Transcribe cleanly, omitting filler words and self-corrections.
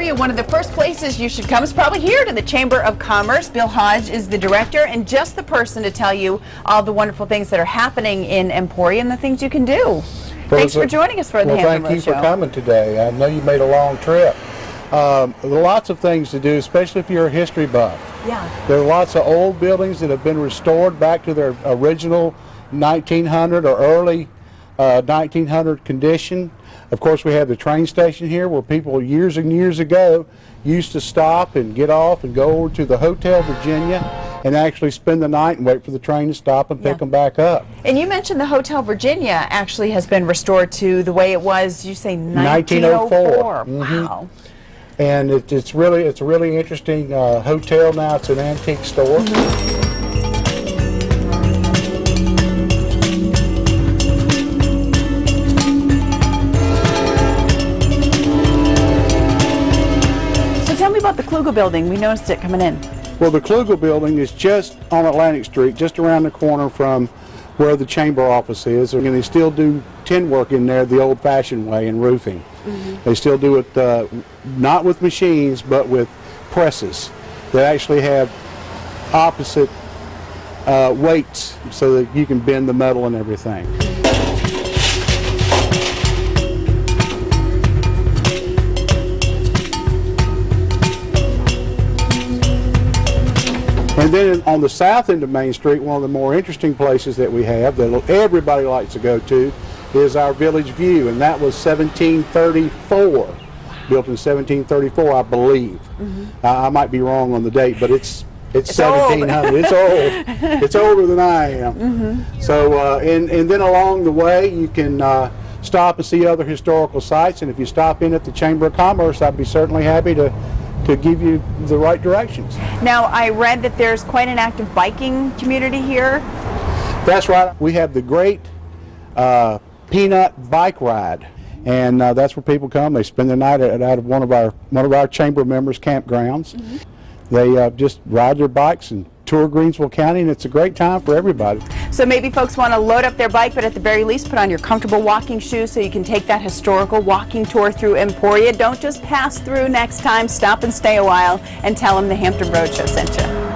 Emporia, one of the first places you should come is probably here to the Chamber of Commerce. Bill Hodge is the director and just the person to tell you all the wonderful things that are happening in Emporia and the things you can do. Thanks for joining us for the Hampton Roads Show. Thank you for coming today. I know you made a long trip. There are lots of things to do, especially if you're a history buff. Yeah. There are lots of old buildings that have been restored back to their original 1900 or early 1900 condition. Of course, we have the train station here where people years and years ago used to stop and get off and go over to the Hotel Virginia and actually spend the night and wait for the train to stop and pick them back up. And you mentioned the Hotel Virginia actually has been restored to the way it was, you say 1904. Wow. And it's a really interesting hotel now. It's an antique store. About the Klugel building, we noticed it coming in. Well, the Klugel building is just on Atlantic Street, just around the corner from where the chamber office is. And they still do tin work in there the old-fashioned way in roofing. They still do it not with machines, but with presses that actually have opposite weights so that you can bend the metal and everything. And then on the south end of Main Street, one of the more interesting places that we have that everybody likes to go to is our Village View, and that was 1734, built in 1734, I believe. I might be wrong on the date, but it's 1700. It's old. It's older than I am. So, and then along the way, you can stop and see other historical sites, and if you stop in at the Chamber of Commerce, I'd be certainly happy to give you the right directions. Now, I read that there's quite an active biking community here. That's right. We have the great Peanut Bike Ride, and that's where people come. They spend the night out of one of our chamber members' campgrounds. They just ride their bikes and tour Greensville County, and it's a great time for everybody. So maybe folks want to load up their bike, but at the very least put on your comfortable walking shoes so you can take that historical walking tour through Emporia. Don't just pass through next time. Stop and stay a while and tell them the Hampton Roads Show sent you.